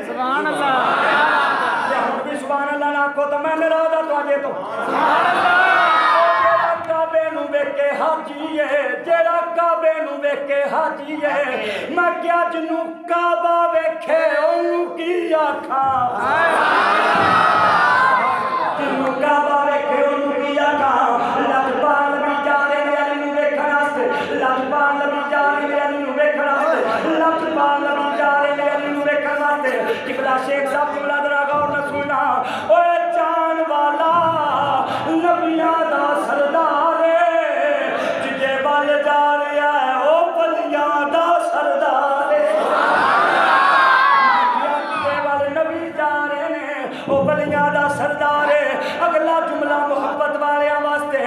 सुभान अल्लाह हम भी सुभान अल्लाह ना आखो तो मैं नाराज तो अजे तो सुभान अल्लाह काबे नू वेखे हाजीए जेड़ा काबे नू वेखे हाजीए मैं क्या जिन्नू काबा वेखे ओनू की आखा जिन्नू काबा वेखे ओनू की आखा लजपाल भी जा रहे ने अली नू वेखण वास्ते लजपाल भी जा रहे ने अली नू वेखण वास्ते लजपाल भी जा रहे ने अली नू वेखण वास्ते किबला शेख साहब किबला जरा गौर न सुनना ओए जान वाला नबियां दा सरदार जिदे वल जा रहा है ओ बलियां दा सरदार जिदे वल नबी जा रहे ने ओ बलियां दा सरदार अगला जुमला मुहब्बत वालियां वास्ते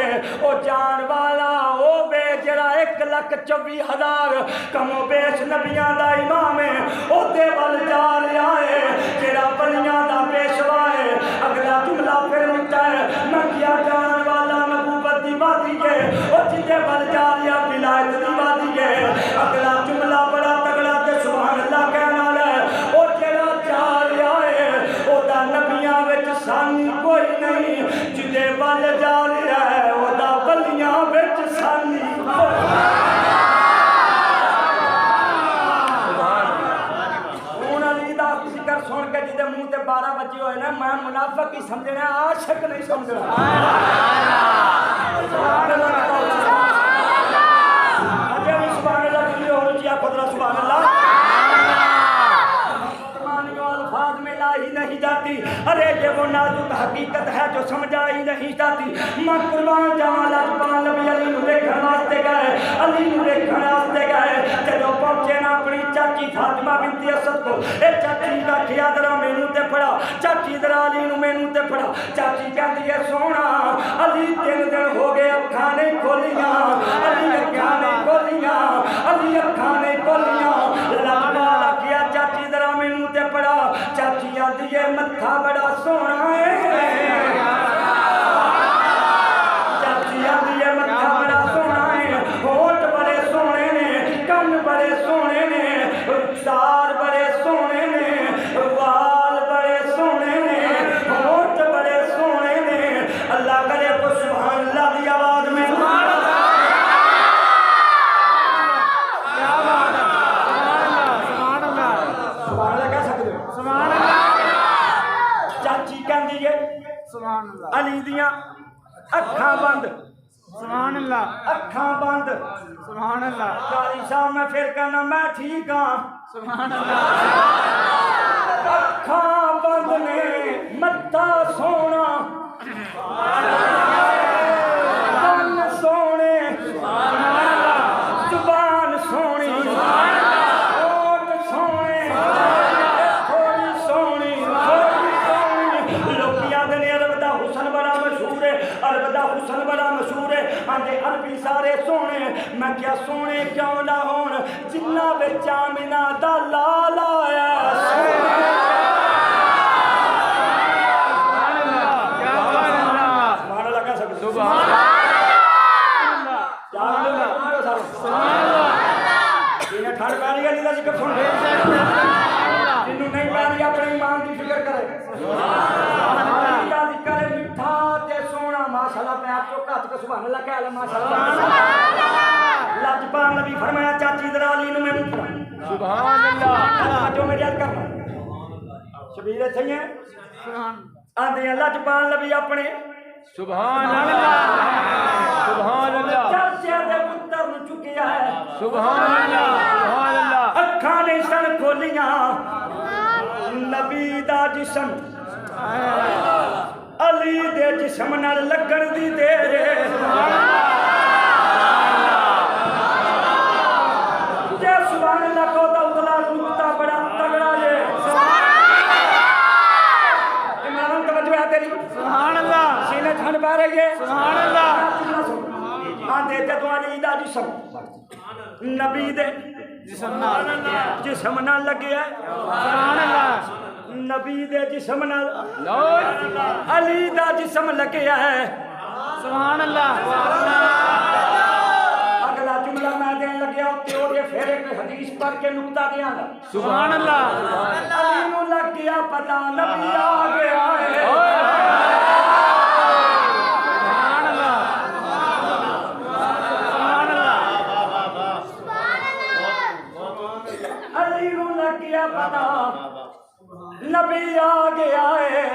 ओ जान वाला ओ बे जरा 1,24,000 कमो बेश नबियां दा इमाम है ओदे वल जा रहा है जेड़ा बलियां दा पेशवा है अगला जुमला फिर मिटा है मैं क्या जान वाला नबूवत दी वादी है ओ जिदे वल जा रहा विलायत दी वादी है अगला जुमला बड़ा तगड़ा ते सुभान अल्लाह कहने वाला है ओ जेड़ा जा रहा है ओदा नबियां विच सानी कोई नहीं जिदे वल जा रहा है ओदा बलियां विच सानी सुन के जिदे मुंह ते 12 बजे होए ना मैं मुनाफिक ही समझना आशिक नहीं समझना अजे भी सुभान अल्लाह की हो जी आप खुदा सुभान अल्लाह अल्फाज में लाई नहीं जाती अरे ये वो नाजुक हकीकत है जो समझाई नहीं जाती मैं कुर्बान जावां लजपाल नबी अली नू देखण वास्ते गए अली नू देखण वास्ते गए जदों पहुंचे ना अपनी चाची फातिमा बिनती असद को ए चाची का खिया दरा मैनू ते फड़ा चाची दरा अली नू मैनू ते फड़ा चाची कहती है सोना अली 3 दिन हो गए अखां नहीं खोलियां अली अखां नहीं खोलियां अली अखां नहीं खोलियां लजपाल आखिया चाची दरा मैनू ते फड़ा चाची आंदी है मत्था बड़ा सोना है चाची आंदी है मत्था बड़ा सोना है होठ बड़े सोने ने कन्न बड़े सोने ने सार बड़े सोने ने वाल बड़े सोने ने होठ बड़े सोने ने अल्लाह करे तो सुभान अल्लाह की आवाज में सुभान अल्लाह क्या बात है सुभान अल्लाह सुभान अल्लाह कह सकते हो सुभान अल्लाह चाची कहती है सुभान अल्लाह अली दियां अखां बंद सुभान अल्लाह अखां बंद सुभान अल्लाह कारी साहब मैं फिर कहना मैं ठीक हाँ सुभान अल्लाह अखां बंद ने मत्था सोना कन्न सोने जुबान सोनी होठ सोने थोड़ी सोनी लोग आंदे ने अरब दा हुसन बड़ा मशहूर है अरब दा हुसन बड़ा मशहूर है आंदे अरबी सारे सोने मैं क्या सोने क्यों ना होन जिन्ना विच आमिना दा लाल आया लजपाल नबी फरमाया चाची दरा अली नू मैनू सुभान अल्लाह जो मेरी याद करना शबीर इत्थे ही है आंदे लजपाल नबी अपने सुभान अल्लाह चाचे दे पुत्तर नू चुकिया है सुभान अल्लाह अखां ने सन खोलियां नबी दा जिस्म अली दे जिस्म नाल लगण दी देर जे सुभान अल्लाह को दा उतला नुक्ता बड़ा तगड़ा है इमाम तवज्जो है तेरी सुभान अल्लाह सीने ठंड पा रही है सुभान अल्लाह आंदे जदों अली दा जिस्म नबी दे जिस्म नाल लगे है सुभान अल्लाह नबी दे जिस्म नाल अली दा जिस्म लगे है सुभान अल्लाह अगला जुमला मैं देन लग्या ते फिर एक हदीस पढ़ के नुक्ता दियांगा। सुभान अल्लाह अली नूं लग गया पता नबी आ गया है। सुभान अल्लाह सुभान अल्लाह अली नूं लग गया पता नबी आ गया है।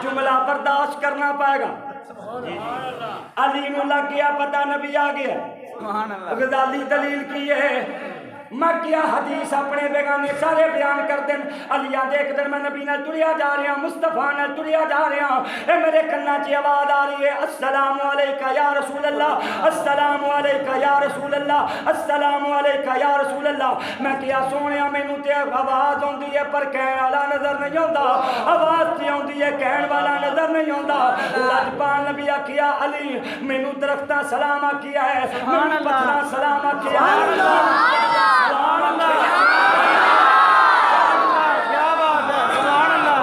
जुमला बर्दाश्त करना पाएगा। अली नूं लग गया पता नबी आ गया। गजाली दलील की है मैं क्या हदीस अपने बेगाने सारे बयान कर दें। अलिया देख दिन मैं नबी नाल तुरिया जा रहा मुस्तफा नाल तुरिया जा रहा ए मेरे कन्ना च आवाज आ रही है अस्सलामु अलैका या रसूल अल्लाह अस्सलामु अलैका या रसूल अल्लाह अस्सलामु अलैका या रसूल अल्लाह। मैं क्या सोहणिया मैनू ते आवाज आउंदी है पर कहण वाला नजर नहीं आउंदा। आवाज ते आउंदी है कहण वाला नजर नहीं आउंदा। लजपाल नबी आखिया अली मैनू दरख्तां सलाम आखिया है मैनू पत्थरां सलाम आखिया है। क्या बात है सुभान अल्लाह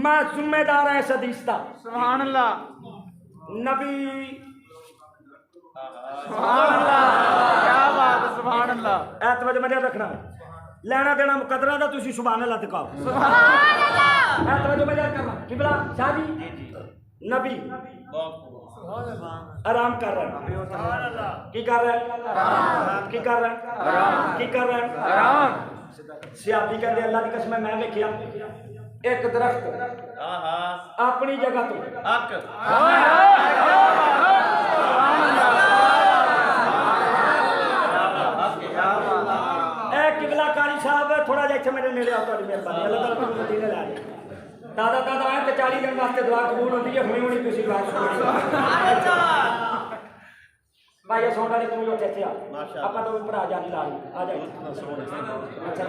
मैं जिम्मेदार है इस हदीस का। सुभान अल्लाह नबी सुभान अल्लाह क्या बात है सुभान अल्लाह ऐतवार मजा रखना लेना देना मुकदरा का तुसी सुभान अल्लाह दिखाओ। ऐतवार मजा करना किबला शाह जी नबी आराम कर रहे हैं की कर रहे हैं की कर रहे हैं की कर रहे हैं आराम। सियाबी कहते अल्लाह की कसम मैं देखिया एक दरख्त अपनी जगह तो किबलाकारी साहब थोड़ा जिहा इत्थे मेरे नेड़े आओ तुहाडी मेहरबानी अल्लाह ताला तुहानू मदीने ला दे। दादा दादा आए तो 40 दिन वास्ते दुआ कबूल होती है हुणी हुणी तुसी दुआ सुनो। भाई ये सोना तू जो चाचा आपा तो भरा जानी ला आ जा अच्छा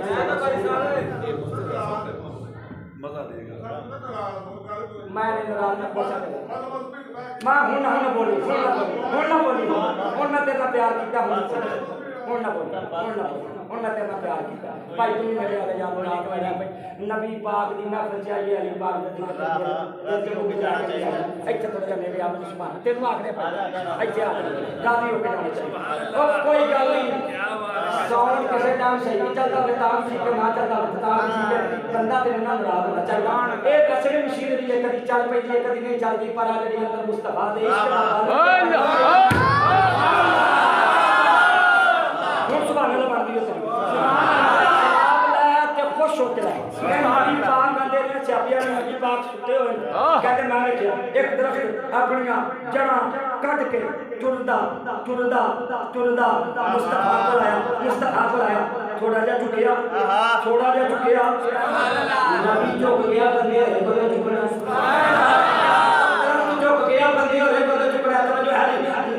मजा देगा मैं नाराज ना बोल सकता मैं हुन ना बोली हुन मैं तेरा प्यार किया हुन ना बोली हुन मैं तेरा प्यार किया भाई तू मेरे वाले जान रात वाले नबी पाक दी महफिल चाहिए अली पाक दी इत्थे थोड़ा जिहा मेरे आप सुभान तेनू आखने इत्थे आ गादी हो के जाना चाहिए और कोई गल नहीं साउंड किसी टाइम सही चलता है ताम ठीक ना चलता ताम ठीक है बंदा तेरे नाल नाराज होना चाहिए। ये कसरे मशीनरी है कभी चल पई है कभी नहीं चलती पर आ जड़ी अंदर मुस्तफा दे इश्क दा सुभान अल्लाह बन दी है खुश होते रहे नबी पाक कहते हैं चाबियां नबी पाक सुते हुए कहते मैं देखा एक दरख्त अपनियां जड़ां कट के टुरदा टुरदा टुरदा मुस्तफा को आया थोड़ा जा झुकिया नबी झुक गया बंदे को झुकना झुक गया बंदे को झुकना तो जो है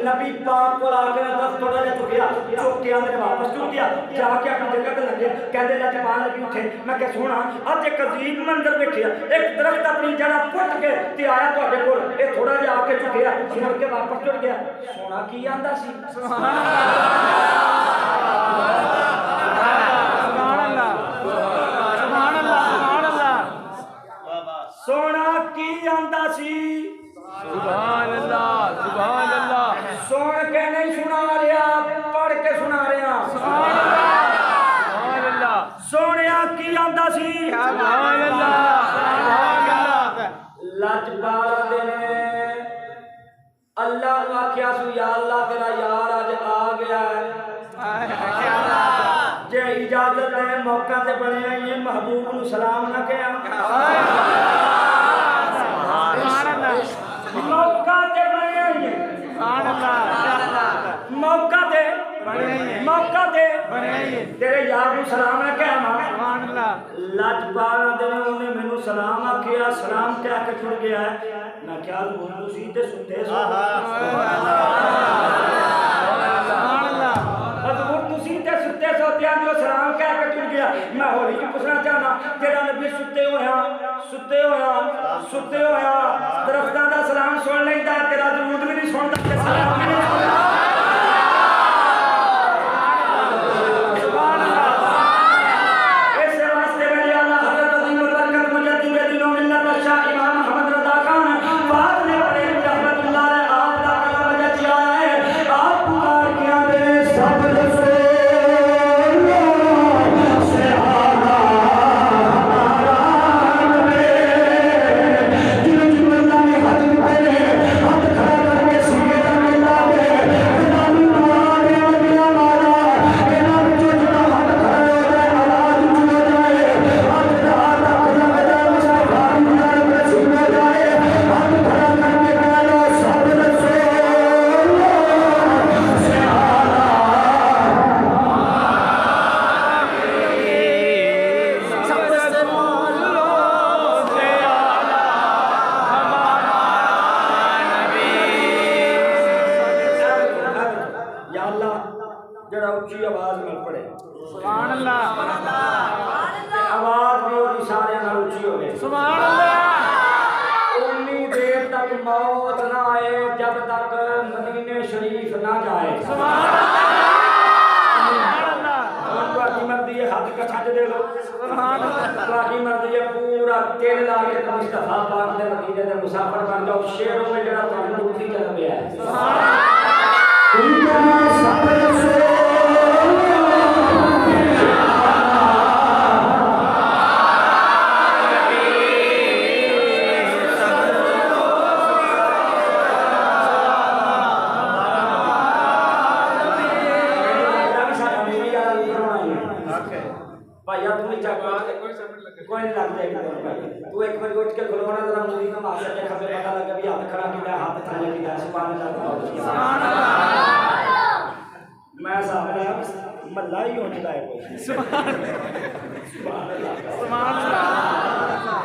नबी पाक को आकर बस थोड़ा जा झुकिया झुक के अंदर वापस झुक गया जाके अपनी जगह पे लगे कहते लजपाल नबी उठे मैं क्या सोना आज एक अजीब मंजर देखिया एक दरख्त अपनी जड़ा पुट के ते आया तुहाडे कोल ये थोड़ा जा आके झुकिया मुड़ के वापस जुड़ गया सोना की आंदा सी सुभान अल्लाह सुभान अल्लाह सोना की आंदा सी सुभान अल्लाह सुन के नहीं सुना रहा पढ़ के सुना रहा सुभान अल्लाह सोनिया की आंदा सी सुभान अल्लाह लजपाल ने अल्लाह ने आख्या सु या अल्लाह तेरा यार आज आ गया है जे इजाजत है मौका ते बने ये महबूब नु सलाम ना कया मौका ते बने मौका दे तेरे यार नु सलाम ना कया सुभान अल्लाह लजपाल ने मैनू सलाम आखिया सलाम क्या के छुड़ गया मैं क्या तुसी ते सुते सो सलाम कह के टुर गया मैं होली की पूछना चाहना तेरा नबी सुते होया दरख्तां दा सलाम सुन लेंदा तेरा दरूद भी नहीं सुनदा सलाम भी नहीं सुनदा सुभान अल्लाह। उन्नी देर तक मौत ना आए जब तक मदीने शरीफ ना जाए। सुभान अल्लाह। ਤੁਹਾਡੀ ਮਰਜ਼ੀ ਹੈ ਹੱਥ ਕੱਛਾ ਦੇ ਲੋ। सुभान अल्लाह। ਤੁਹਾਡੀ ਮਰਜ਼ੀ ਹੈ ਪੂਰਾ ਤਿਲ ਲਾ ਕੇ ਮੁਸਤਫਾ ਪਾਕ ਦੇ ਮਦੀਨੇ ਦੇ ਮੁਸਾਫਰ ਬਣ ਜਾਓ। ਸ਼ੇਰੋਂ ਵਿੱਚ ਜਿਹੜਾ ਤੁਹਾਨੂੰ ਦੁਖੀ ਚੱਲ ਪਿਆ ਹੈ। सुभान अल्लाह। भाइया तू नहीं चाहता कोई नहीं लग जाएगा। तू एक बार उठ के खुलवाना जरा मुझे ना मार के खबे पता लगे भी हाथ खड़ा किया हाथ थले किया सुभान अल्लाह। मैं सामने मल्ला ही होने का है कोई। सुभान अल्लाह।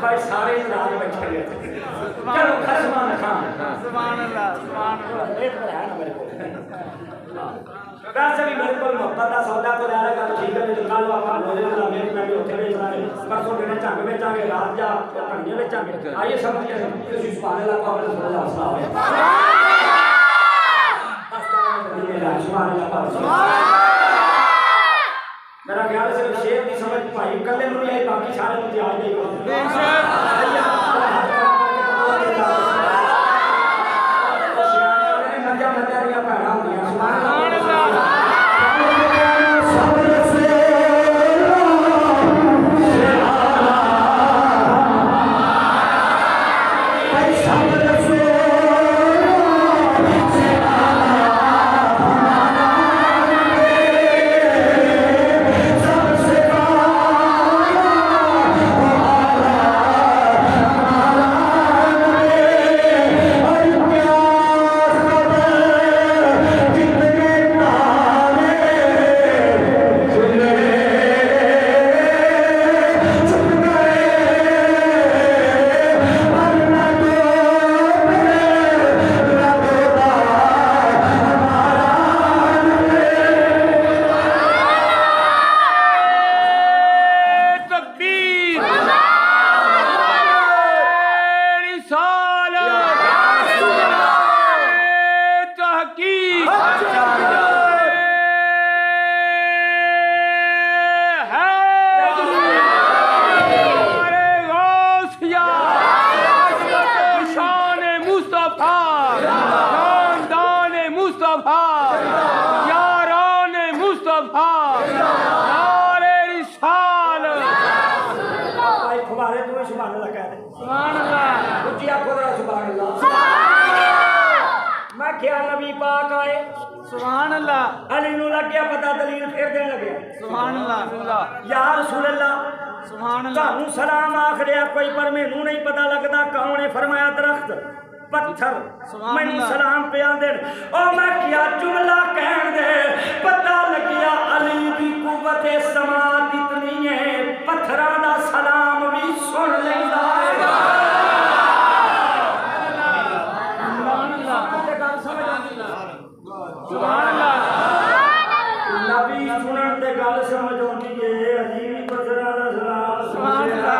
भाई सारे नाम बैठे हुए चलो खसमान खान सुभान अल्लाह। सुभान अल्लाह। एक बार है ना मेरे को वैसे भी मेरे को मोहब्बत का सौदा तो ले लगा ठीक है तो कल आप बोले ना मेरे मैं भी उठे बेचना है परसों दिन झंग बेचांगे रात जा कहानियां बेचांगे आइए समझिए कि सुभान अल्लाह का अपना थोड़ा हौसला है। सुभान अल्लाह। मेरा ख्याल है सिर्फ शेर की समझ भाई कल्ले में नहीं आई बाकी सारे मुझे आ जाएगा। सुभान अल्लाह। अली नू लग गया पता दलील फिर देने लगे। सुभान अल्लाह। या रसूल अल्लाह सुभान अल्लाह। तानू सलाम आखड़िया कोई पर मैनू नहीं पता लगता कौन है। फरमाया दरख्त पत्थर मैनू सलाम पे आंदे ओ मैं क्या जुमला कहन दे पता लगिया अली दी कुव्वत समात इतनी है पत्थरां दा सलाम भी सुन लैंदा है। सुभान अल्लाह। नबी सुनन ते गल समझ आउंदी है अली भी पत्थरां दा सलाम सुभान अल्लाह।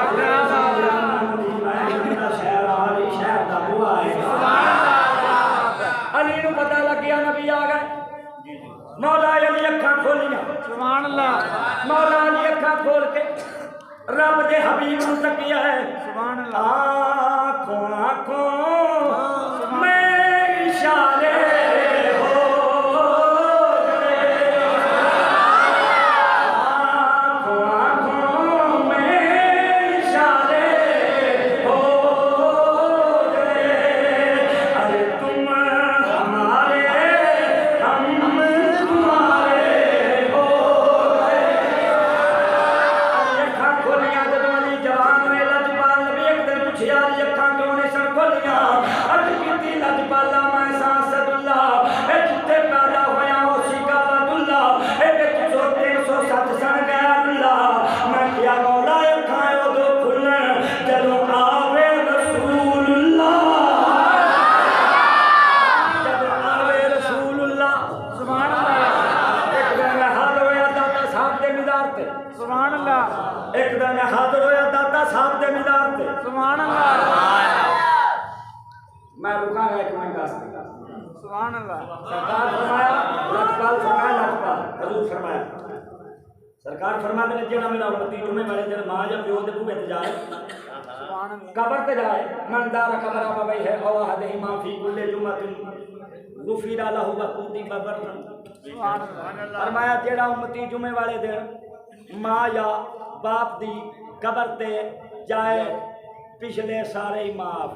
शहर आली शहर दा बुआ है। अली नू पता लग गया नबी आ गए। मौला अली अखां खोलियां। सुभान अल्लाह। मौला अली अखां खोल के रब दे हबीब नू तकिया है। सुभान अल्लाह। आंखों आंखों में इशारे सुभान अल्लाह एक दिन मैं हाजिर होया दाता साहब के मीनार पे सुभान अल्लाह मैं रुकांगा एक मिनट वास्ते सुभान अल्लाह सरकार फरमाया लटकाल फरमाया लटकाल हजूर फरमाया सरकार फरमाते ने जेड़ा मेरा उम्मती जुमे वाले दिन मां जब प्यो दे बूहे ते जाए सुभान अल्लाह कब्र पे जाए मनदार कब्र बाबई है और हदे माफी कुल्ले जुमतिन गुफिरा लहु बकुती बबरन सुभान अल्लाह फरमाया जेड़ा उम्मती जुमे वाले दिन मां या बाप दी कब्र ते जाए पिछले सारे ही माफ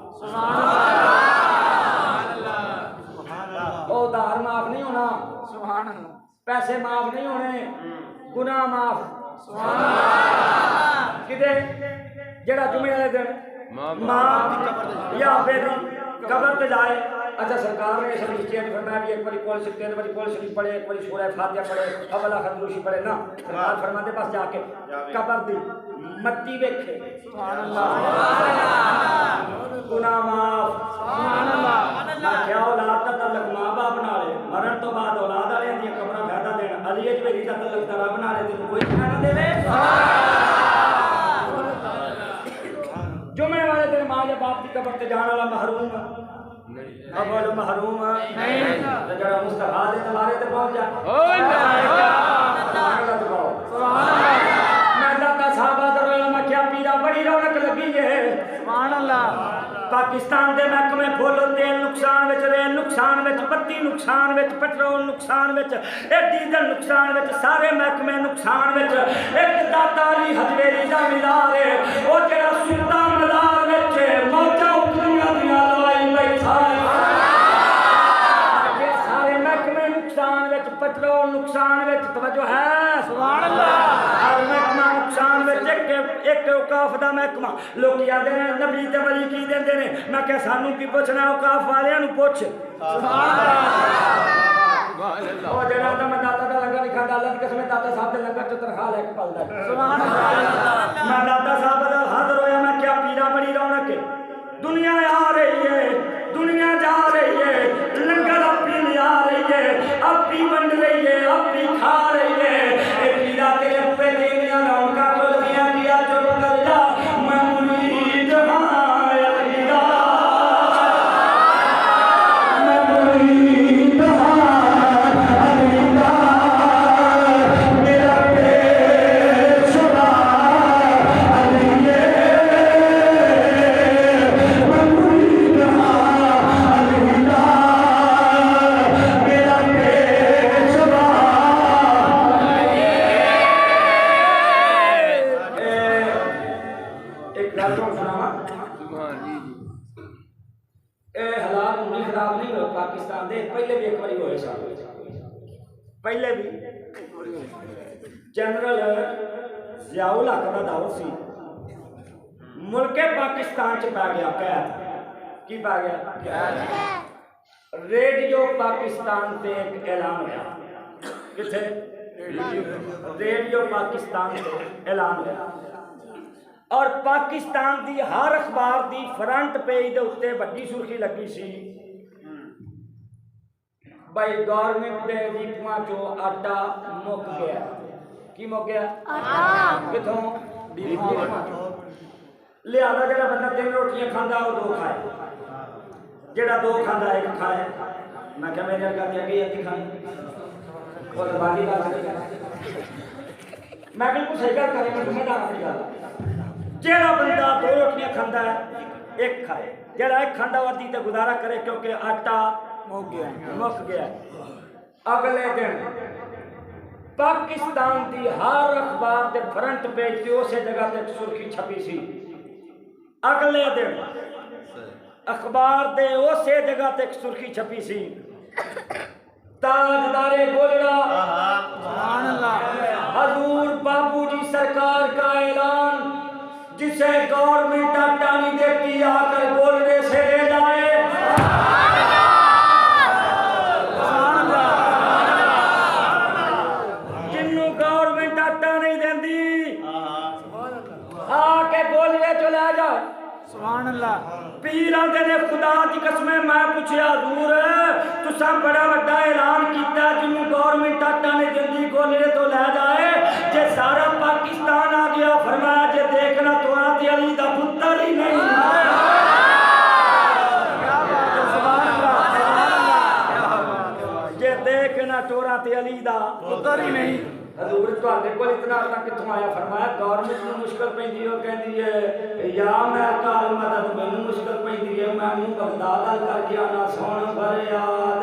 उधार माफ नहीं होना सुभान अल्लाह पैसे माफ नहीं होने गुनाह माफ सुभान अल्लाह किते जेड़ा जुमे वाले दिन मां या बेदी कब्र ते जाए अच्छा सरकार ने सब स्टेट फरमाया भी एक बारी कॉल सकते हैं बारी कॉल शरीफ पढ़े एक बारी सूरह फातिहा पढ़े अवला खदरूशी पढ़े ना सरकार फरमाते बस जाके कब्र दी मट्टी वेखे सुभान अल्लाह गुनाह माफ सुभान अल्लाह ना क्या औलाद दा तल्लक मां बाप नाल मरण तो बाद औलाद वाले दी कब्रां फायदा देन अली अजमेरी दा तल्लक दा रब नाल तेन कोई फायदा देवे जुमे वाले दिन मां या बाप दी कब्र ते जाने वाला महरूम अव्वल महरूम नहीं तो जरा मुस्तफा दे दरबारे ते पहुंच जा ओए सुभान अल्लाह सुभान अल्लाह मैं दाता साहब दरबार में क्या पीरा बड़ी रौनक लगी है सुभान अल्लाह पाकिस्तान दे महकमे फुल तेल नुकसान विच रेल नुकसान विच बत्ती नुकसान विच पेट्रोल नुकसान विच डीजल नुकसान विच सारे महकमे नुकसान विच एक दाता अली हजवेरी दा मिलार है ओ जेड़ा सुल्ता मलार विच मौजा उतरियां दियां लवाई बैठा है सारे महकमे नुकसान विच पेट्रोल नुकसान विच तवज्जो है सुभान अल्लाह हर महकमा नुकसान विच एक औकाफ दा महकमा लोग आंदे ने नबी ते वली की देंदे ने मैं क्या सानू की पुछना औकाफ वालियां नु पुछ सुभान अल्लाह ओ जेड़ा दा मैं दाता दा लंगर नहीं खाता अल्लाह दी कसम दाता साहब दे लंगर च तनखा लेके पलदा सुभान अल्लाह मैं दाता साहब दा हाजिर होया मैं क्या पीरा बड़ी रौनक है दुनिया आ रही है दुनिया जा रही है लंगर अपनी ले आ रही है अपनी बंद रही है अपनी खा रही है ए पीरा तेरे बुए दे मेरा रौनका खुल गया किया चुप कर जा मैं मुरीद हां अल्लाह मैं मुरीद हां अल्लाह मेरा पेशवा अली मैं मुरीद हां अल्लाह मेरा पेशवा एक गल तो सुनावा ए हालात उन्नी खराब नहीं हुए पाकिस्तान दे पहले भी एक बारी होए सन पहले भी जनरल जियाउल हक दा दौर सी मुल्के पाकिस्तान च पै गया कैद की पै गया रेडियो पाकिस्तान ते एक ऐलान होया किथे रेडियो पाकिस्तान ते ऐलान होया और पाकिस्तान दी हर अखबार दी फ्रंट पेज दे उत्ते बड़ी सुर्खी लगी सी भाई गवर्नमेंट दे डिपुआं चो आटा मुक गया की मुक गया आटा किथों डिपुआं लिहाजा जेड़ा बंदा 3 रोटियां खांदा वो 2 खाए जेड़ा 2 खांदा 1 खाए मैं क्या मेरे अगर अगे अति खाए और बाकी बात मैं बिल्कुल सही गल कर रहा मैं दादा की गल जेड़ा बंदा 2 रोटियां खांदा है 1 खाए जेड़ा 1 खांदा वादी ते गुजारा करे क्योंकि आटा मुक गया अगले दिन पाकिस्तान दी हर अखबार दे फ्रंट पेज ते उस जगह ते सुर्खी छपी सी अगले दिन अखबार दे उस जगह ते सुर्खी छपी सी ताजदारे गोलड़ा सुभान अल्लाह हजूर बाबू जी सरकार का ऐलान जिसे गवर्नमेंट आटा नहीं देती आकर गोलड़े से ले जाए जिन्नू गवर्नमेंट आटा नहीं देती आके गोलड़े चला जाए सुभान अल्लाह। पीर आंदे ने खुदा दी कसम मैं पूछया हजूर तुसा बड़ा बड़ा ऐलान किया जिन्होंने गवर्नमेंट आटा ने जल्दी गोले तो लै जाए जे सारा पाकिस्तान आ गया फरमाया जे देखना तो आती अली दा पुत्र ही नहीं। क्या बात है, सुभान अल्लाह, सुभान अल्लाह, क्या बात है। जे देखना टोरा ते अली दा पुत्र ही नहीं। हजूर तुहाडे कोल इतना अरसा कित्थों आया फरमाया गवर्नमेंट नूं मुश्किल पैंदी हो कहंदी है या मैं अकाल मदद मैनूं मुश्किल पैंदी है मैं मुंह बगदाद अल करके आना सोन पर याद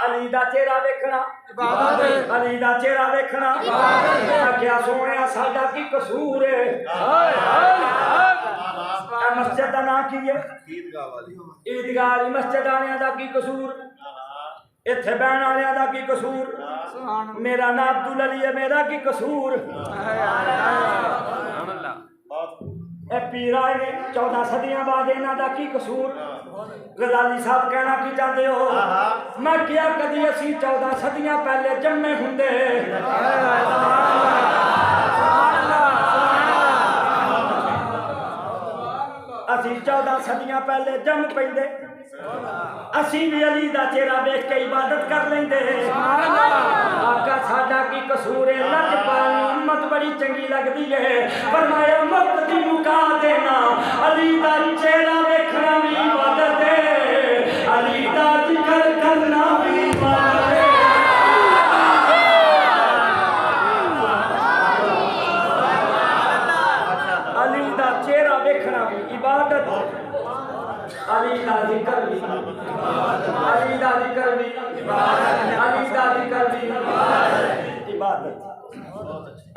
अली दा चेहरा देखना क्या सोने साडा की कसूर है मस्जिद का नाम की है ईदगाह वाली मस्जिद वालियां दा की कसूर इत्थे बहन वालियां दा की कसूर मेरा नाम अब्दुल अली है मेरा की कसूर पीर आए ने 14 सदियां बाद इन्हां दा की कसूर गजाली साहब कहना की चाहते हो मैं क्या कदी असी 14 सदियां पहले जम्मे हुंदे असी 14 सदियां पहले जम पैंदे असी भी अली दा चेहरा देख के इबादत कर लेंदे आका साडा की कसूर है लज पानी उम्मत बड़ी चंगी लगदी है फरमाया मत दी मुका देना अली दा चेहरा देखना भी इबादत है अली दा जिक्र करना भी इबादत है अली दा चेहरा देखना भी इबादत अली दा जिक्र भी अली दा जिक्र भी अली दा जिक्र भी इबादत।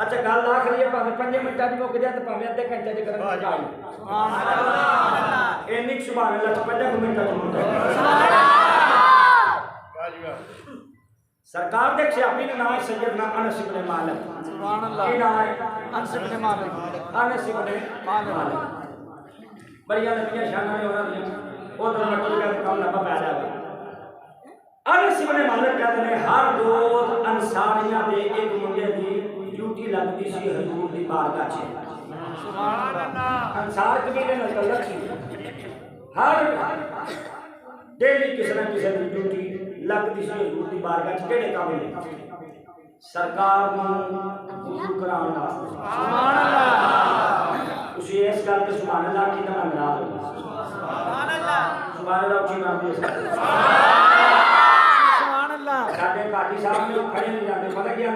अच्छा गल आखिरी है भावें 5 मिनटां दी मुक जाए तो भावें अद्धे घंटे दी करन सुभान अल्लाह इन्नी सुभान अल्लाह 5 मिनटां दी मुक सरकार दे सियापी का नाम है सैयदना अनस इब्न मालिक सुभान अल्लाह की नाम है अनस इब्न मालिक बढ़िया नबियां शाना ने होना दिया वो तो मटल का काम लंबा पै जावे अनस इब्न मालिक कहते हैं हर रोज अंसारियां दे एक मुंडे दी ड्यूटी लगती सी हजूर दी बारगाह च सुभान अल्लाह अंसार कबीले ने तलक सी हर डेली किसी न किसी दी ड्यूटी लगती सी हजूर दी बारगाह च केड़े काम ने सरकार ਨੂੰ ਵਜ਼ੂ ਕਰਾਉਣ ਵਾਸਤੇ ਸੁਭਾਨ ਅੱਲਾਹ ਤੁਸੀਂ ਇਸ ਗੱਲ ਤੇ ਸੁਭਾਨ ਅੱਲਾਹ ਕੀ ਨਾ ਨਾਰਾਜ਼ ਹੋ ਸੁਭਾਨ ਅੱਲਾਹ ਸੁਭਾਨ ਅੱਲਾਹ ਕੀ ਨਾਮ ਦੇ ਸੁਭਾਨ ਅੱਲਾਹ ਸਾਡੇ ਕਾਜੀ ਸਾਹਿਬ ਨੇ ਖੜੇ ਨਹੀਂ ਜਾਂਦੇ ਪਤਾ ਕੀ ਹੈ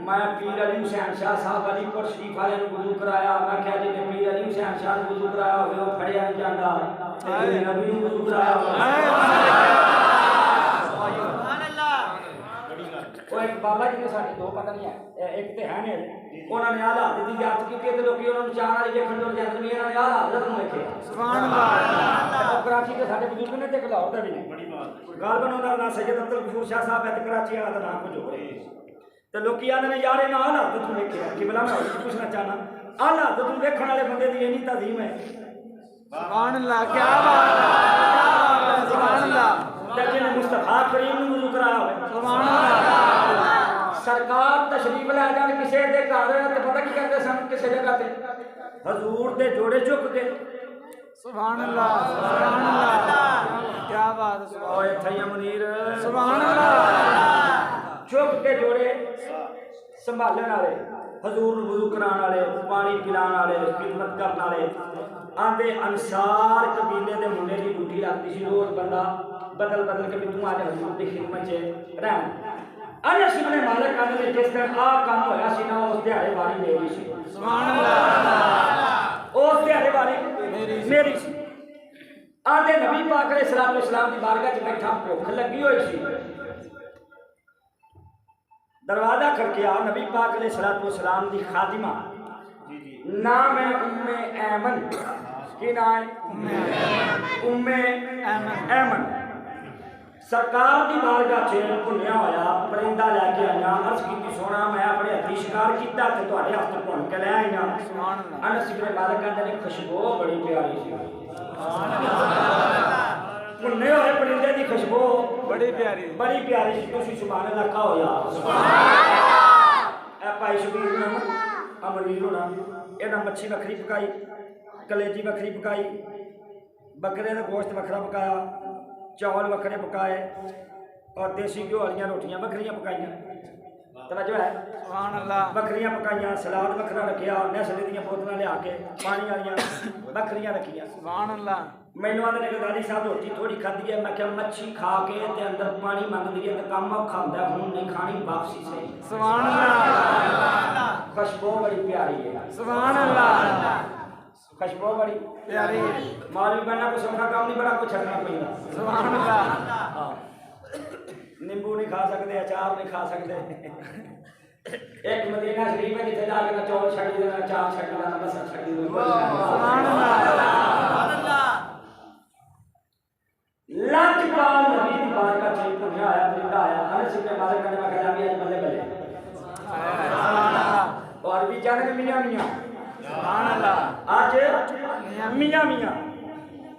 मैं पीर अली हुसैन शाह साहब अलीपुर शरीफ वाले वजू कराया मैं क्या जी ने पीर अली हुसैन शाह ने वजू कराया हो वो फड़िया नहीं जाता नबी ने वजू कराया वो एक बाबा जी ने साढ़े दो पता नहीं है एक तो है ने उन्होंने आला हालत की जांच की तो लोग उन्होंने चाह वाले देखने जो जाते नहीं उन्होंने आला हालत में देखे सुभान अल्लाह कराची के साढ़े बुजुर्ग ने ते लाहौर का भी नहीं गालबन उन्होंने ना सैयद अब्दुल गफूर शाह साहब है कराची वाला नाम कुछ हो रहे तो लोग आते हैं यार इन्हें आला हालत में देखे कि भला मैं पूछना चाहना आला हालत में देखने वाले बंदे की इन्नी तज़ीम है सुभान अल्लाह क्या बात है सुभान अल्लाह जिन्हें मुस्तफा करीम ने वजू कराया हो सुभान अल्लाह सरकार तशरीफ लै जान किसी के घर तो पता की करते सन किसी जगह पे हजूर के जोड़े चुक के सुभान अल्लाह क्या बात है ओए थैया मुनीर सुभान अल्लाह चुक के जोड़े संभालने वाले हजूर वजू कराने वाले पानी पिलाने वाले खिदमत करने वाले आंदे अंसार कबीले के मुंडे की ड्यूटी लगती सी रोज बंदा बदल बदल के भी तू आज हजूर की खिदमत च रहना अनस इब्न मालिक कहते हैं जिस दिन आ काम होया सी ना उस दिहाड़े वारी मेरी सी सुभान अल्लाह उस दिहाड़े वारी मेरी सी आंदे नबी पाक अलैहिस्सलाम की बारगाह च बैठा भुख लगी हुई सी दरवाजा खड़किया नबी पाक अलैहिस्सलाम की खादिमा नाम है उम्मे ऐमन की नाम है उम्मे ऐमन सरकार की बारगाह च भुनिया होया परिंदा लैके आईया अर्ज की सोना मैं अपने हथी शिकार किया तो तुहाडे हत्थ भुन के लै आईया अनस इब्न मालिक कहते हैं खुशबू बड़ी प्यारी सी भुने हुए परिंदे की खुशबू बड़ी प्यारी सी तुसीं सुभान अल्लाह कहो यार ए भाई शबीर होना अमरीर होना इन्हां मच्छी वखरी पकाई कलेजी वखरी पकाई बकरे का गोश्त वखरा पकाया चौल वखरे पकाए और देसी घ्यो वाली रोटियां वखरियां पकाइया तवज्जो है सुभान अल्लाह वखरियां पकाइया सलाद वखरा रखिया नैसले दी बोतलां लिया के पानी वाली वखरियां रखिया सुभान अल्लाह मैनू आदे गजाली साहब रोटी थोड़ी खाधी है मैं क्या मच्छी खा के ते अंदर पानी मंगदी है तो काम औखा हुंदा हुण नहीं खानी वापसी सही सुभान अल्लाह खुशबू बड़ी प्यारी है सुभान अल्लाह खुशबू बड़ी प्यारी मौलवी बनना कोई सौखा काम नहीं बड़ा कुछ छड़ना पैंदा सुभान अल्लाह नींबू नहीं खा सकते अचार नहीं खा सकते एक मदीना शरीफ में जिथे जाके ना चौल छड़ देना अचार छड़ देना बस छड़ देना सुभान अल्लाह लाजपाल नबी की बारगाह च भुनिया आया परिंदा आया अनस इब्न मालिक कहने मैं कहता भी आज बल्ले बल्ले और भी जाने मियां मियां सुभान अल्लाह आज मियां मियां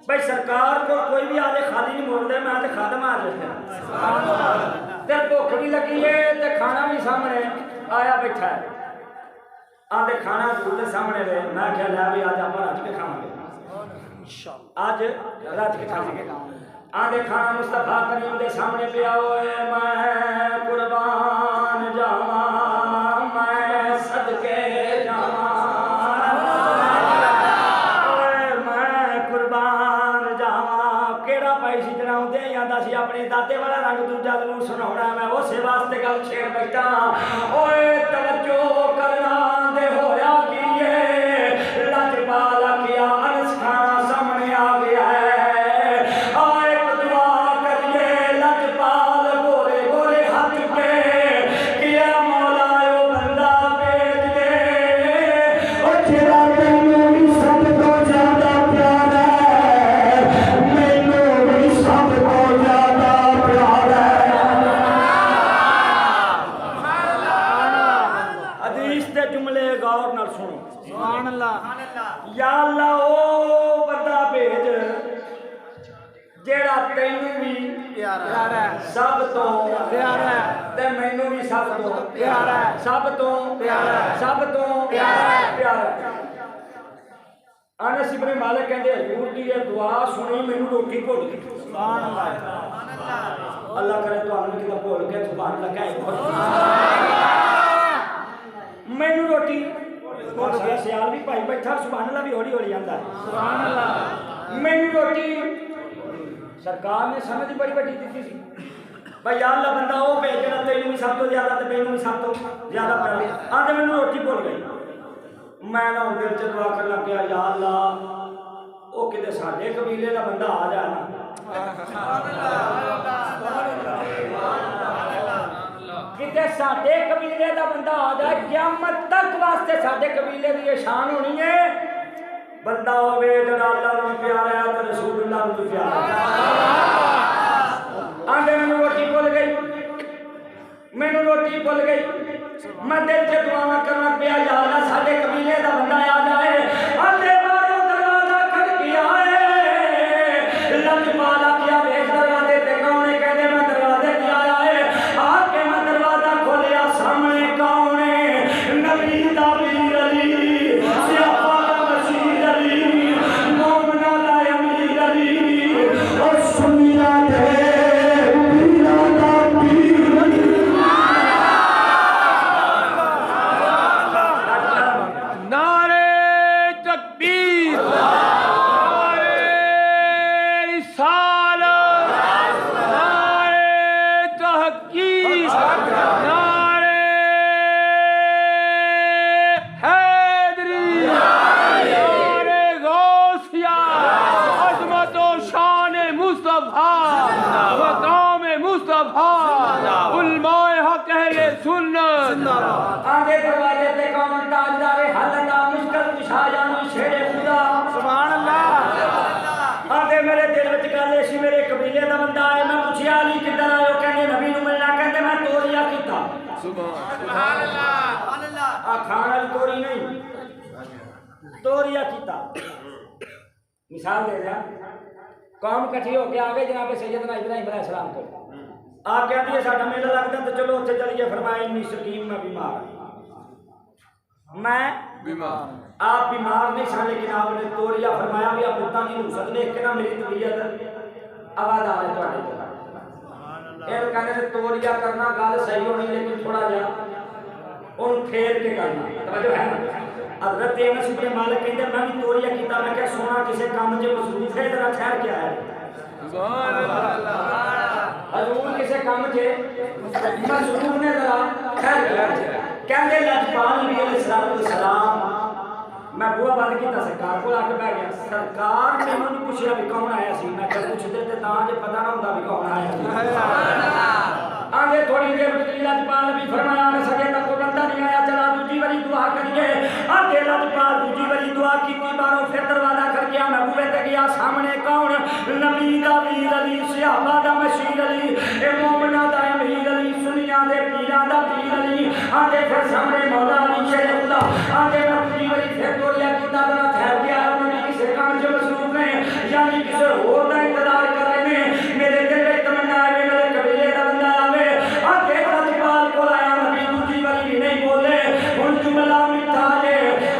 भाई सरकार को कोई भी आजे खाली नहीं बोलते मैं आज खादम आज ते भुख भी लगी है ते खाना भी सामने आया बैठा है आते खाना दूर के सामने वे मैं क्या लिया भी आज आप रज के खावांगे आज रज के खावांगे आते खाना मुस्तफा करीम के सामने पे आओ मैं कुर्बान जावा मैं सदके जावा अपने दादे वाला रंग दूजा जरूर सुनाना मैं उस वास्ते गल छेड़ बैठा ओए तवज्जो करना दे होया की ये लाजपाल किया अनस खाना सामने आ गया है आए दुआ करिए लाजपाल गोरे गोरे हाथ पे किया मौला ओ बंदा भेज दे ओ तेरा तैनू भी सब तो ज्यादा प्यारा है मैनू भी सब तो ज्यादा जुमले गौर नाल सुनो सुभान अल्लाह या अल्लाह ओ बंदा भेज जेड़ा तैनू भी प्यारा है सब तो प्यारा है ते मैनू भी सब तो प्यारा है सब तो प्यारा है सब तो प्यारा है अनस इब्न मालिक कहंदे हजूर दी ये दुआ सुनी मैनू रोटी भुल गई सुभान अल्लाह अल्लाह करे तुहानू किते भुल के सुभान अल्लाह कहे बैठा सुभान अल्लाह भी हौली हौली आंदा सुभान अल्लाह। मैनू रोटी सरकार ने समझ बड़ी बड़ी दी सी भाई यार अल्लाह बंदा वो भेज देना तेनू भी सब तो ज्यादा ते मैनू भी सब तो ज्यादा पड़े आंदे मैनू रोटी भुल गई मैं ना उन दिल च दुआ कर लग गया या अल्लाह वो किते साडे कबीले दा बंदा आ जाए ना किते साडे कबीले दा बंदा आ जाए क़यामत तक वास्ते साडे कबीले दी शान होनी है बंदा होवे जेड़ा अल्लाह नूं प्यारा है ते रसूलुल्लाह नूं प्यारा आंदे मैनू रोटी भुल गई मैनू रोटी भुल गई मैं दिल च दुआ करना पिया या अल्लाह साडे कबीले दा बंदा आ जाए आंदे बाहरों दरवाजा खड़किया है लजपाला क्या वेख दरवाजे ते कौन है कहंदे मैं दरवाजे ते आया है आके मैं दरवाजा खोलिया सामने कौन है नबी दा वीर अली सियापा दा मसीह अली मोमना दा अमीर अली और सुन्निया दे वीरा दा पीर अली नारे तकबीर, नारे रिसालत, नारे तहकीक, नारे हैदरी, नारे गौसिया, अज़मत व शान मुस्तफ़ा, मक़ाम मुस्तफ़ा, उलमाए हक़ अहले सुन्नत। आगे दरवाजे पे कौन ताजदारे हल्ला मुश्किल कुशा जानू शेरे खुदा सुभान अल्लाह। आगे मेरे दिल विच गल सी मेरे कबीले दा बंदा है मैं पूछया अली किधर आयो कहंदे नबी नूं मिलना कहंदे मैं तोरिया कीता सुभान अल्लाह। आ खान वाली तोरी नहीं तोरिया कीता मिसाल दे दिया कौम इकट्ठी होके आ गए जनाब सैयदना इब्राहिम अलैहिस्सलाम को आ कहती है साडा मेला लगदा तो चलो उत्थे चलिए फरमाया इन्नी सकीम में बीमार मैं बीमार आप बीमार नहीं सन लेकिन आपने तोरिया फरमाया भी आप पुत्तां दी नुसरत देख के ना मेरी तबीयत आवाज आ रही तुहाडे ये कहंदे ने तोरिया करना गल सही होनी लेकिन थोड़ा जा उन फेर के करना तवज्जो है हजरत अनस इब्न मालिक कहंदे मैं भी तोरिया कीता मैं क्या सोना किसी काम च मसरूफ है जरा ठहर के आया सुभान अल्लाह। हजूर किसी काम च मसरूफ ने जरा ठहर के आया कहंदे लजपाल नबी अलैहिस्सलाम मैं बुआ बंद किया सरकार को आके बैठ गया सरकार ने मैनू पूछया भी कौन आया सी मैं क्या पूछते ते तां जे पता ना हुंदा भी कौन आया आगे थोड़ी देर में लजपाल नबी फरमाया न सके तक कोई बंदा नहीं आया चला दूसरी बारी दुआ करिए आगे लजपाल दूसरी बारी दुआ की बारों फिर दरवाजा खड़किया मैं बुए ते गया सामने कौन नबी दा वीर अली सहाबा दा मशीर अली ए मोमना दा अमीर अली सुनिया दे पीरा दा पीर अली आगे फिर सामने मौला अली शेर खुदा आगे मैं दूसरी बारी फिर तोरिया कीता जरा ठहर गया नबी किसे काम च मसरूफ ने यानी किसे होर दा इंतजार कर रहे ने मेरे दिल में तमन्ना है मेरे कबीले दा बंदा आवे आगे लजपाल को आया नबी दूसरी बारी भी नहीं बोले हुन जुमला मिठा जे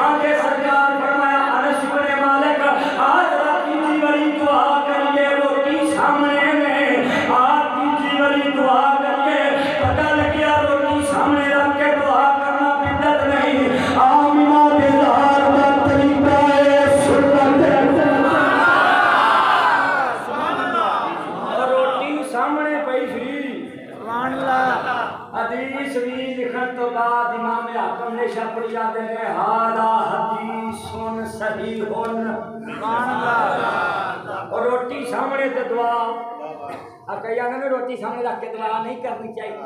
आगे सरकार फरमाया अनस इब्न मालिक आज रात की बड़ी दुआ करिए रोटी सामने में आज की बड़ी दुआ करिए पता लग गया रोटी सामने रख के दुआ करना बिदअत नहीं आमिना दिलदार दा तरीका है सुन्नत सुभान अल्लाह रोटी सामने पई सी सुभान अल्लाह। हदीस भी लिखन तो बाद इमाम हाकिम ने छापड़ी जाते हैं हादा हदीसुन सहीहुन सुभान अल्लाह। और रोटी सामने ते दुआ आ कई आंदे रोटी सामने रख के दुआ नहीं करनी चाहिए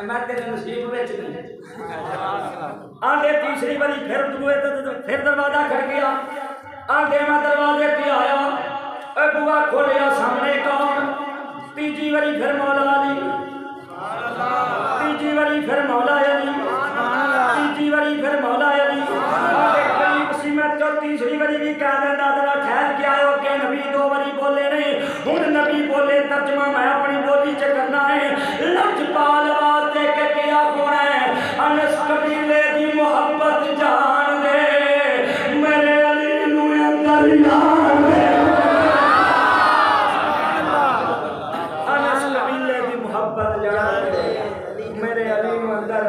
मैं तेरे नसीब विच नहीं आंदे तीसरी बारी फिर दुए ते फिर दरवाजा खड़ गया आंदे मैं दरवाजे पे आया ए बुआ खोलिया सामने कौन तीजी बारी फिर मौला अली तीजी बारी फिर मौला अली तीजी बारी फिर मौला अली करीब सी मैं तो तीसरी बारी भी कह देता जरा ठहर के आयो के नबी दो बारी बोले नहीं हुन नबी बोले तर्जमा मैं अपनी बोली च करना है लजपाल आवाज दे के क्या होना है अनस कबीले दी मोहब्बत जान दे मेरे अली नू अंदर जान दे अनस कबीले दी मोहब्बत जान दे मेरे अली नू अंदर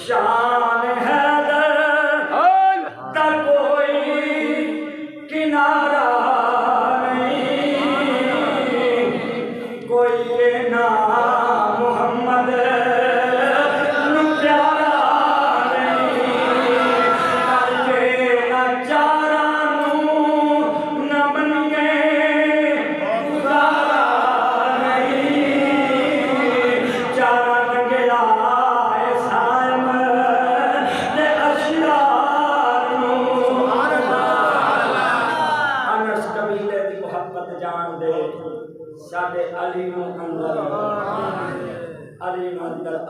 शान हैदर तको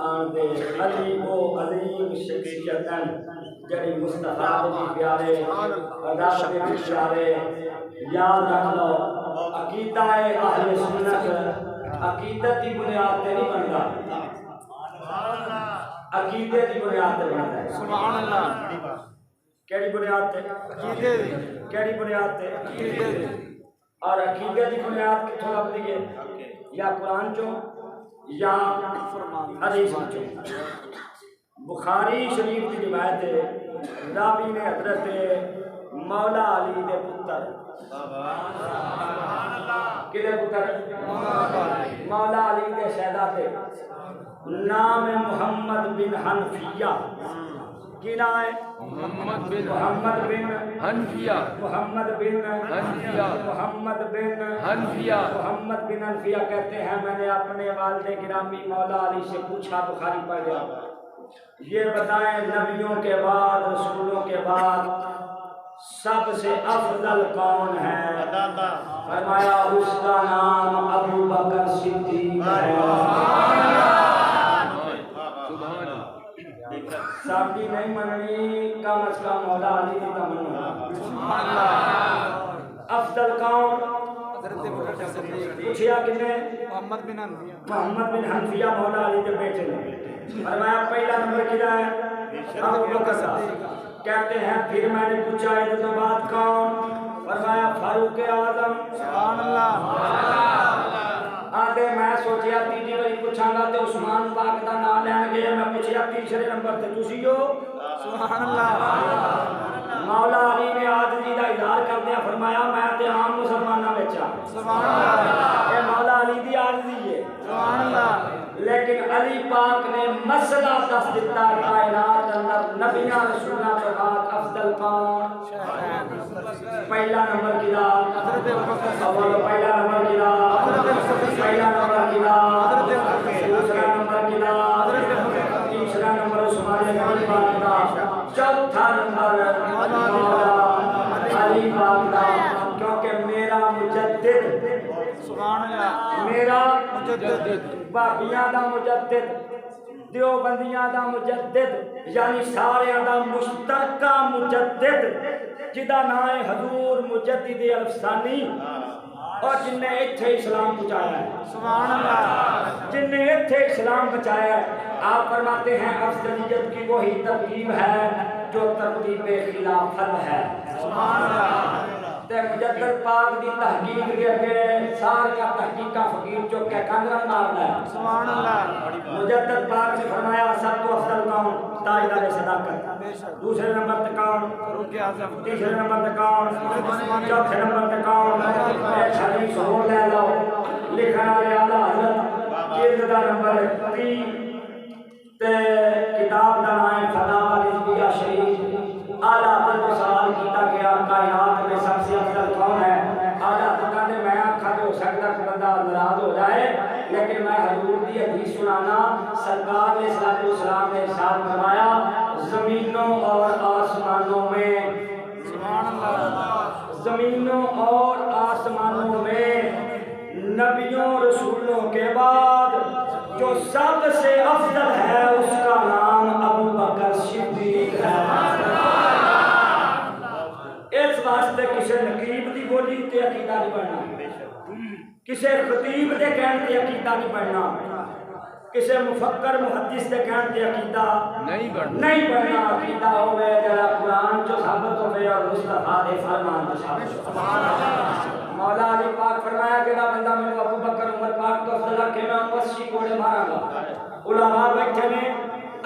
आन दे अली वो अजीम शख्सियत जड़ी मुस्तफा के प्यारे अदा के प्यारे याद रख लो अकीदा है अहले सुन्नत अकीदत की बुनियाद पे नहीं बनता अकीदे की बुनियाद पे बनता है सुभान अल्लाह केड़ी बुनियाद पे अकीदे केड़ी बुनियाद पे अकीदे और अकीदे की बुनियाद किथों लभदी है या कुरान चो या हदीस चो बुखारी शरीफ की रिवायत है रावी ने हजरत मौला अली दे पुत्र किदे पुत्र मौला अली दे शहजादे नाम है मोहम्मद बिन हनफिया की नाम है मोहम्मद बिन हनफिया मोहम्मद बिन हनफिया मोहम्मद बिन हनफिया मोहम्मद बिन हनफिया कहते हैं मैंने अपने वालिद गिरामी मौला अली से पूछा बुखारी पढ़ गया ये बताएं नबियों के बाद रसूलों के बाद सबसे अफजल कौन है फरमाया उसका नाम अबू बकर सिद्दीक है साबी नहीं मननी कम अज कम मौला अली की तमन्ना अफजल कौन पूछिया किने मोहम्मद बिन हनफिया मौला अली के बेटे ने फरमाया पहला नंबर किधर है अबू बकर कहते हैं फिर मैंने पूछा इसके बाद कौन फरमाया फारूक आजम सुभान अल्लाह आते मैं सोचिया तीजी बारी पूछांगा तो उस्मान पाक का नाम लैन गए मैं पूछिया तीसरे नंबर ते तुसी हो सुभान अल्लाह मौला अली ने आदमी का इजहार करदे फरमाया मैं ते आम मुसलमाना विच आ सुभान अल्लाह ये मौला अली दी आदमी है सुभान अल्लाह लेकिन अली पाक ने मसला दस दिता कायनात अंदर नबियां रसूलां के बाद अफजल कौन पहला नंबर किला हजरत अबू बकर अव्वल पहला नंबर किला पहला नंबर किला दूसरा नंबर किला तीसरा नंबर उस्मान गनी पाक का चौथा नंबर मौला अली पाक का क्योंकि मेरा मुजद्दिद सुभान अल्लाह मेरा मुजद्दिद भाबियां दा मुजद्दिद देवबंदियां दा मुजद्दिद यानी सारियां दा मुश्तरका मुजद्दिद जिदा नाम है हजूर मुजद्दिद अल्फसानी और जिन्हें इत्थे इस्लाम पहुंचाया है सुभान अल्लाह जिन्हें इत्थे इस्लाम पहुंचाया है आप फरमाते हैं अफजलियत की वही तरकीब है जो तरतीब खिलाफत है सुभान अल्लाह ते मुजद्दिद पाक दी तहकीक के अगे सारी तहकीका फकीर चुक के कंगरन मारदा है सुभान अल्लाह मुजद्दिद पाक ने फरमाया सब तो अफजल कौन ताजदार सदाकत दूसरे नंबर पे कौन फारूक आजम तीसरे नंबर पे कौन चौथे नंबर पे कौन एक हदीस और ले लो लिखने वाले आला हजरत जिल्द दा नंबर 30 ते किताब दा नाम है फतावा रिजविया शरीफ आला हजरत सवाल किया गया कायनात में सबसे अफजल कौन है आला तो कहते मैं आखा हो सकता कि बंदा नाराज हो जाए लेकिन मैं हजूर की हदीस सुनाना सरकार ने सलाम ने इरशाद फरमाया जमीनों और आसमानों में सुभान अल्लाह जमीनों और आसमानों में नबियों रसूलों के बाद जो सबसे अफजल है उसका नाम अबू बकर सिद्दीक है इस वास्ते किसी नकीब की बोली ते अकीदा नहीं बनना किसी खतीब के कहने ते अकीदा नहीं बनना किसी मुफक्कर मुहद्दिस के कहने ते अकीदा नहीं बनना अकीदा होवे जरा कुरान जो साबित होवे और मुस्तफा दे फरमान जो साबित होवे मौला अली पाक फरमाया कि बंदा मैं अबू बकर उमर पाक तो अफजल रखे मैं 80 कोड़े मारांगा उलमा बैठे ने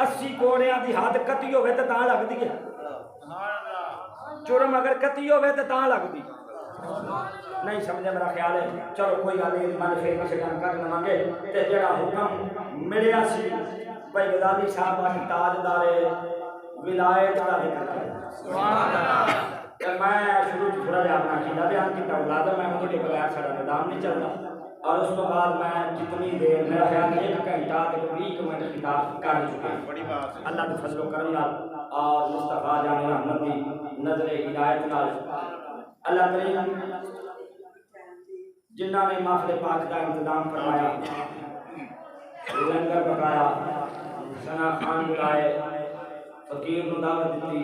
80 कोड़ियां दी हद कती होवे ते तां लगदी है जुर्म अगर कती होवे ते तां लगदी नहीं समझे मेरा ख्याल है चलो कोई गल नहीं मन फिर किसी काम कर लवांगे ते जेड़ा हुक्म मिलिया सी भाई गजाली साहब वाली ताजदार विलायत का जिक्र कर सुभान अल्लाह मैं शुरू थोड़ा जिहा अपना अकीदा बयान किया लाजम मैं उनके बगैर सारा निदान नहीं चलता और उस तो बाद मैं जितनी देर मेरा ख्याल 1 घंटा ते 20 मिनट किताब कर चुका बड़ी बात अल्लाह के फजलो करम नाल और मुस्तफा जान रहमत दी नजर हिदायत नाल अल्लाह करीम जिन्ना ने माफले पाक का इंतजाम करवाया लंगर पकाया फकीर को दावत दी,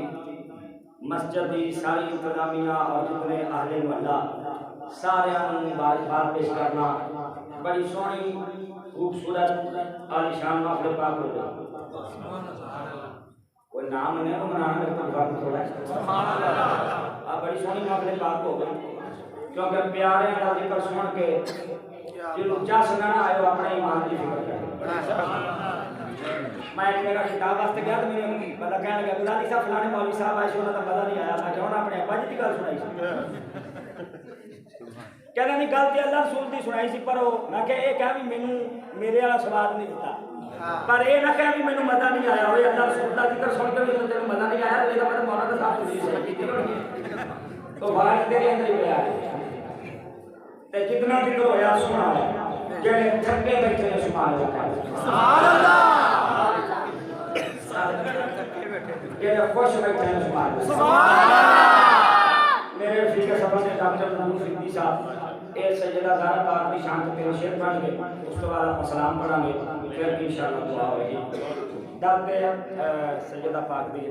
मस्जिद की सारी इंतजामिया और जितने अहले मोहल्ला सारे मुबारकबाद पेश करना। बड़ी सोहनी खूबसूरत आलिशान महफिल पाक हो गई। कोई नाम नहीं तो मनाना मेरे को बात थोड़ा अब बड़ी सोहनी महफिल पाक हो गई, क्योंकि प्यारे का जिक्र सुन के जो जस ना आयो अपने ईमान की फिक्र करे। मैं एक मेरा किताब वास्ते गया तो मैंने पता कहने लगा गुलादी साहब फलाने मौलवी साहब आए उन्होंने तो पता नहीं आया। मैं क्यों ना अपने अब्बा जी की गल सुनाई कहना नहीं गल तो अल्लाह रसूल की सुनाई सी, पर मैं ये कह भी मैनू मेरे वाला स्वाद नहीं दिता, पर यह ना कह भी मैनू मजा नहीं आया हो अल्लाह रसूल का जिक्र सुन के भी तेन मजा नहीं आया तो मतलब मौलाना साहब तुझी सही की तो बात तेरे अंदर ही गया ते जितना जिक्र होया सुना जेड़े थके बैठे ने सुभान अल्लाह ये खुश बैठे हैं सुभान मेरे फिक्र सभा से डॉक्टर नूर सिद्दीकी साहब ए सैयदा ज़हरा पाक की शान पे शेर पढ़ के उस तो बाद आप सलाम पढ़ांगे, फिर इंशाअल्लाह दुआ होगी। डॉक्टर सैयदा पाक दी